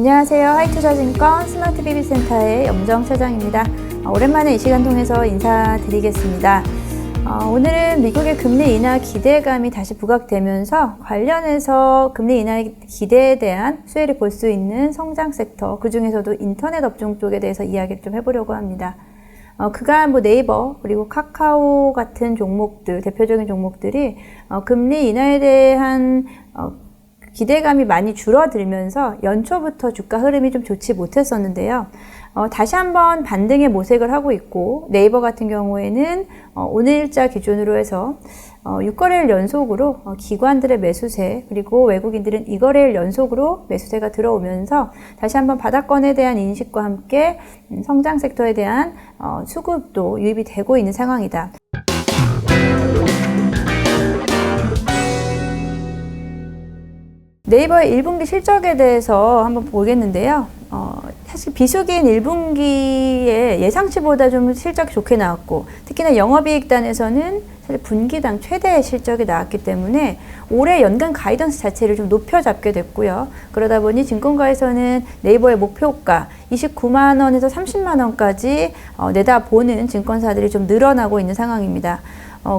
안녕하세요. 하이투자증권 스마트비비센터의 염정 차장입니다. 오랜만에 이 시간 통해서 인사드리겠습니다. 오늘은 미국의 금리 인하 기대감이 다시 부각되면서 관련해서 금리 인하 기대에 대한 수혜를 볼 수 있는 성장 섹터, 그 중에서도 인터넷 업종 쪽에 대해서 이야기를 좀 해보려고 합니다. 그간 네이버 그리고 카카오 같은 종목들, 대표적인 종목들이 금리 인하에 대한 기대감이 많이 줄어들면서 연초부터 주가 흐름이 좀 좋지 못했었는데요. 다시 한번 반등의 모색을 하고 있고, 네이버 같은 경우에는 오늘자 기준으로 해서 6거래일 연속으로 기관들의 매수세, 그리고 외국인들은 2거래일 연속으로 매수세가 들어오면서 다시 한번 바닥권에 대한 인식과 함께 성장 섹터에 대한 수급도 유입이 되고 있는 상황이다. 네이버의 1분기 실적에 대해서 한번 보겠는데요. 사실 비수기인 1분기에 예상치보다 좀 실적이 좋게 나왔고, 특히나 영업이익단에서는 사실 분기당 최대의 실적이 나왔기 때문에 올해 연간 가이던스 자체를 좀 높여 잡게 됐고요. 그러다 보니 증권가에서는 네이버의 목표가 29만 원에서 30만 원까지 내다보는 증권사들이 좀 늘어나고 있는 상황입니다.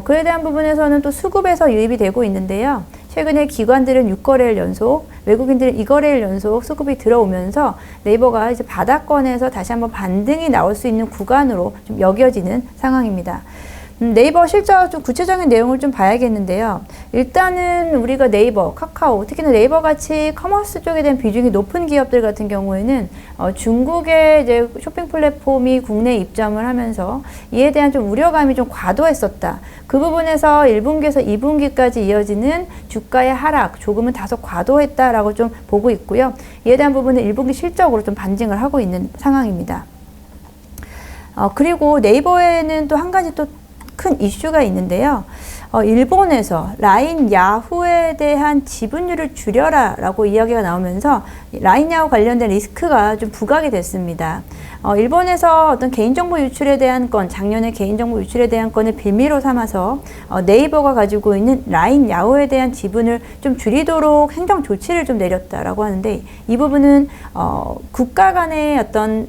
그에 대한 부분에서는 또 수급에서 유입이 되고 있는데요. 최근에 기관들은 6거래일 연속, 외국인들은 2거래일 연속 수급이 들어오면서 네이버가 이제 바닥권에서 다시 한번 반등이 나올 수 있는 구간으로 좀 여겨지는 상황입니다. 네이버 실적 좀 구체적인 내용을 좀 봐야겠는데요. 일단은 우리가 네이버, 카카오, 특히나 네이버 같이 커머스 쪽에 대한 비중이 높은 기업들 같은 경우에는 중국의 이제 쇼핑 플랫폼이 국내에 입점을 하면서 이에 대한 좀 우려감이 좀 과도했었다. 그 부분에서 1분기에서 2분기까지 이어지는 주가의 하락, 조금은 다소 과도했다라고 좀 보고 있고요. 이에 대한 부분은 1분기 실적으로 좀 반증을 하고 있는 상황입니다. 그리고 네이버에는 또 한 가지 또 큰 이슈가 있는데요. 일본에서 라인 야후에 대한 지분율을 줄여라 라고 이야기가 나오면서 라인 야후 관련된 리스크가 좀 부각이 됐습니다. 일본에서 어떤 개인정보 유출에 대한 건, 작년에 개인정보 유출에 대한 건을 빌미로 삼아서 네이버가 가지고 있는 라인 야후에 대한 지분을 좀 줄이도록 행정 조치를 좀 내렸다라고 하는데, 이 부분은 국가 간의 어떤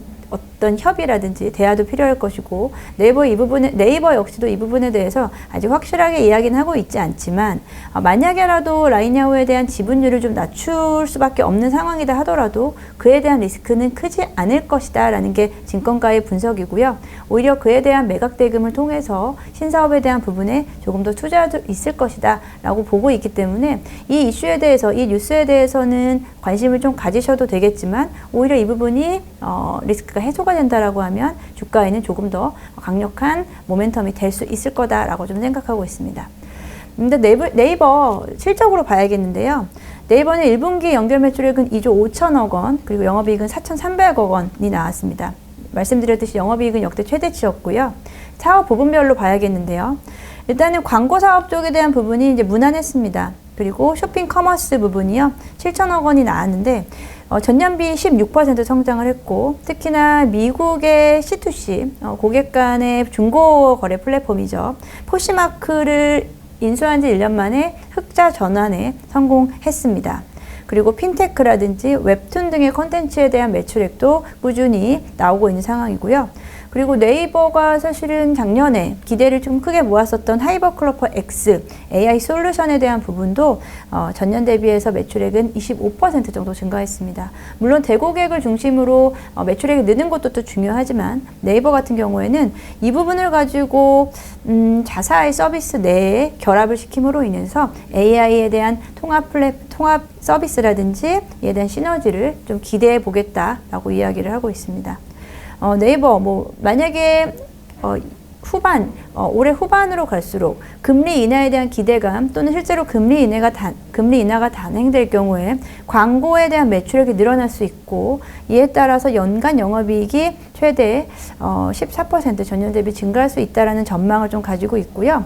협의라든지 대화도 필요할 것이고, 네이버 역시도 이 부분에 대해서 아직 확실하게 이야기는 하고 있지 않지만, 만약에라도 라인야후에 대한 지분율을 좀 낮출 수밖에 없는 상황이다 하더라도 그에 대한 리스크는 크지 않을 것이다 라는 게 증권가의 분석이고요. 오히려 그에 대한 매각 대금을 통해서 신사업에 대한 부분에 조금 더 투자도 있을 것이다 라고 보고 있기 때문에, 이 이슈에 대해서, 이 뉴스에 대해서는 관심을 좀 가지셔도 되겠지만, 오히려 이 부분이 리스크가 해소가 된다라고 하면 주가에는 조금 더 강력한 모멘텀이 될 수 있을 거다라고 좀 생각하고 있습니다. 근데 네이버 실적으로 봐야겠는데요. 네이버는 1분기 연결 매출액은 2조 5천억 원, 그리고 영업이익은 4,300억 원이 나왔습니다. 말씀드렸듯이 영업이익은 역대 최대치였고요. 사업 부분별로 봐야겠는데요. 일단은 광고 사업 쪽에 대한 부분이 이제 무난했습니다. 그리고 쇼핑 커머스 부분이요, 7천억 원이 나왔는데 전년비 16% 성장을 했고, 특히나 미국의 C2C 고객 간의 중고 거래 플랫폼이죠, 포시마크를 인수한 지 1년 만에 흑자 전환에 성공했습니다. 그리고 핀테크라든지 웹툰 등의 콘텐츠에 대한 매출액도 꾸준히 나오고 있는 상황이고요. 그리고 네이버가 사실은 작년에 기대를 좀 크게 모았었던 하이버클로퍼 X AI 솔루션에 대한 부분도 전년 대비해서 매출액은 25% 정도 증가했습니다. 물론 대고객을 중심으로 매출액이 느는 것도 또 중요하지만, 네이버 같은 경우에는 이 부분을 가지고 자사의 서비스 내에 결합을 시킴으로 인해서 AI에 대한 통합 서비스라든지 이에 대한 시너지를 좀 기대해 보겠다라고 이야기를 하고 있습니다. 네이버 만약에 올해 후반으로 갈수록 금리 인하에 대한 기대감, 또는 실제로 금리 인하가 단행될 경우에 광고에 대한 매출액이 늘어날 수 있고, 이에 따라서 연간 영업이익이 최대 14% 전년 대비 증가할 수 있다라는 전망을 좀 가지고 있고요.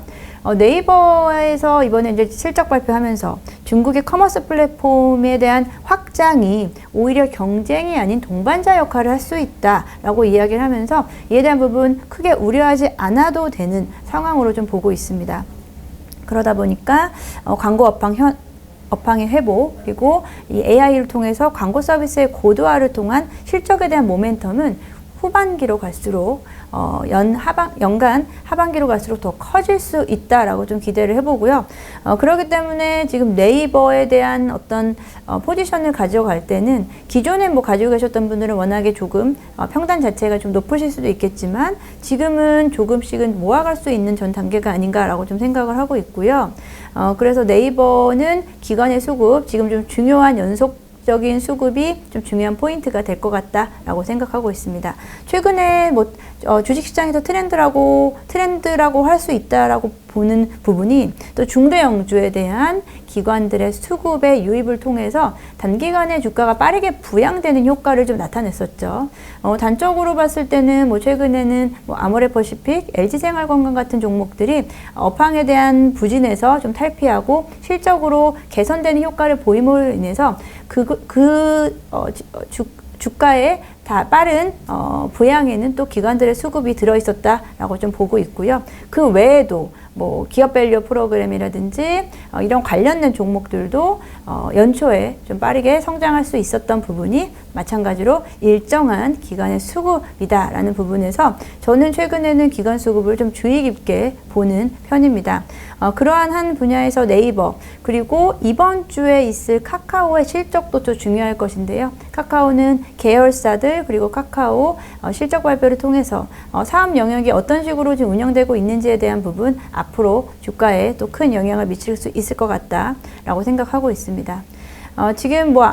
네이버에서 이번에 이제 실적 발표하면서 중국의 커머스 플랫폼에 대한 확장이 오히려 경쟁이 아닌 동반자 역할을 할 수 있다라고 이야기를 하면서, 이에 대한 부분 크게 우려하지 않아도 되는 상황으로 좀 보고 있습니다. 그러다 보니까 광고 업황 업황의 회복, 그리고 이 AI를 통해서 광고 서비스의 고도화를 통한 실적에 대한 모멘텀은 후반기로 갈수록 연간 하반기로 갈수록 더 커질 수 있다라고 좀 기대를 해보고요. 그렇기 때문에 지금 네이버에 대한 어떤 포지션을 가져갈 때는 기존에 뭐 가지고 계셨던 분들은 워낙에 조금 평단 자체가 좀 높으실 수도 있겠지만 지금은 조금씩은 모아갈 수 있는 전 단계가 아닌가라고 좀 생각을 하고 있고요. 그래서 네이버는 기관의 수급, 지금 좀 중요한 연속적인 수급이 좀 중요한 포인트가 될 것 같다라고 생각하고 있습니다. 최근에 뭐 주식시장에서 트렌드라고 할 수 있다라고 보는 부분이 또 중대형주에 대한 기관들의 수급의 유입을 통해서 단기간에 주가가 빠르게 부양되는 효과를 좀 나타냈었죠. 단적으로 봤을 때는 뭐 최근에는 뭐 아모레퍼시픽, LG생활건강 같은 종목들이 업황에 대한 부진에서 좀 탈피하고 실적으로 개선되는 효과를 보임으로 인해서 주가의 다 빠른 부양에는 또 기관들의 수급이 들어있었다라고 좀 보고 있고요. 그 외에도 뭐 기업 밸류 프로그램이라든지 이런 관련된 종목들도 연초에 좀 빠르게 성장할 수 있었던 부분이 마찬가지로 일정한 기관의 수급이다라는 부분에서 저는 최근에는 기관 수급을 좀 주의 깊게 보는 편입니다. 그러한 한 분야에서 네이버, 그리고 이번 주에 있을 카카오의 실적도 좀 중요할 것인데요. 카카오는 계열사들, 그리고 카카오 실적 발표를 통해서 사업 영역이 어떤 식으로 지금 운영되고 있는지에 대한 부분 앞으로 주가에 또 큰 영향을 미칠 수 있을 것 같다라고 생각하고 있습니다. 지금 뭐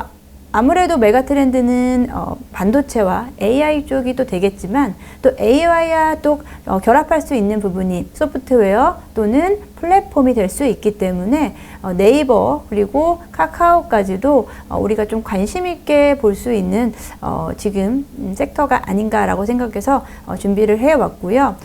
아무래도 메가 트렌드는 반도체와 AI 쪽이 또 되겠지만 또 AI와 또 결합할 수 있는 부분이 소프트웨어 또는 플랫폼이 될 수 있기 때문에 네이버 그리고 카카오까지도 우리가 좀 관심 있게 볼 수 있는 지금 섹터가 아닌가라고 생각해서 준비를 해왔고요.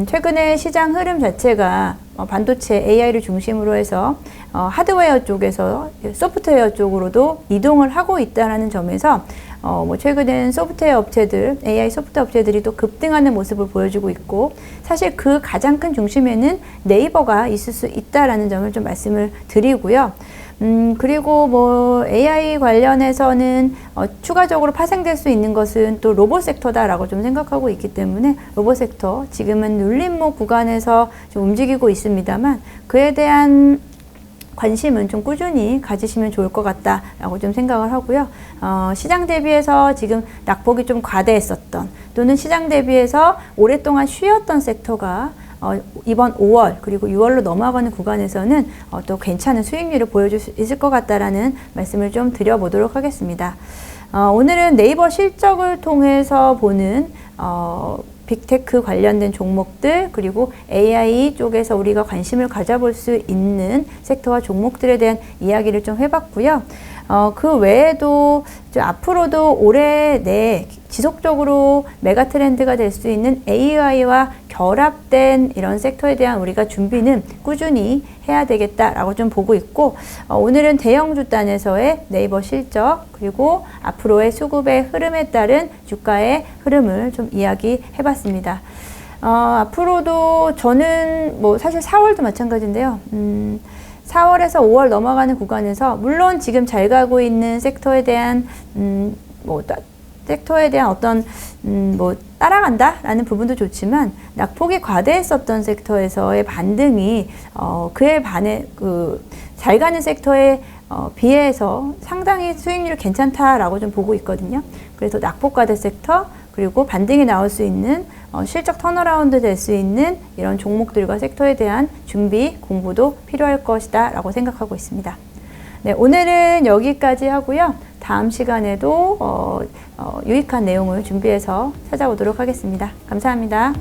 최근에 시장 흐름 자체가 반도체 AI를 중심으로 해서 하드웨어 쪽에서 소프트웨어 쪽으로도 이동을 하고 있다는 점에서 뭐 최근엔 소프트웨어 업체들, AI 소프트웨어 업체들이 또 급등하는 모습을 보여주고 있고, 사실 그 가장 큰 중심에는 네이버가 있을 수 있다라는 점을 좀 말씀을 드리고요. 그리고 뭐 AI 관련해서는 추가적으로 파생될 수 있는 것은 또 로봇 섹터다라고 좀 생각하고 있기 때문에 로봇 섹터 지금은 눌림목 구간에서 좀 움직이고 있습니다만 그에 대한 관심은 좀 꾸준히 가지시면 좋을 것 같다라고 좀 생각을 하고요. 시장 대비해서 지금 낙폭이 좀 과대했었던 또는 시장 대비해서 오랫동안 쉬었던 섹터가 이번 5월 그리고 6월로 넘어가는 구간에서는 또 괜찮은 수익률을 보여줄 수 있을 것 같다라는 말씀을 좀 드려보도록 하겠습니다. 오늘은 네이버 실적을 통해서 보는 빅테크 관련된 종목들 그리고 AI 쪽에서 우리가 관심을 가져볼 수 있는 섹터와 종목들에 대한 이야기를 좀 해봤고요. 그 외에도 앞으로도 올해 내 지속적으로 메가 트렌드가 될 수 있는 AI와 결합된 이런 섹터에 대한 우리가 준비는 꾸준히 해야 되겠다라고 좀 보고 있고, 오늘은 대형주 단에서의 네이버 실적 그리고 앞으로의 수급의 흐름에 따른 주가의 흐름을 좀 이야기해 봤습니다. 앞으로도 저는 뭐 사실 4월도 마찬가지인데요. 4월에서 5월 넘어가는 구간에서 물론 지금 잘 가고 있는 섹터에 대한 어떤 뭐 따라간다라는 부분도 좋지만 낙폭이 과대했었던 섹터에서의 반등이 그에 반해 잘 가는 섹터에 비해서 상당히 수익률이 괜찮다라고 좀 보고 있거든요. 그래서 낙폭 과대 섹터 그리고 반등이 나올 수 있는 실적 턴어라운드 될 수 있는 이런 종목들과 섹터에 대한 준비, 공부도 필요할 것이다 라고 생각하고 있습니다. 네, 오늘은 여기까지 하고요. 다음 시간에도 유익한 내용을 준비해서 찾아오도록 하겠습니다. 감사합니다.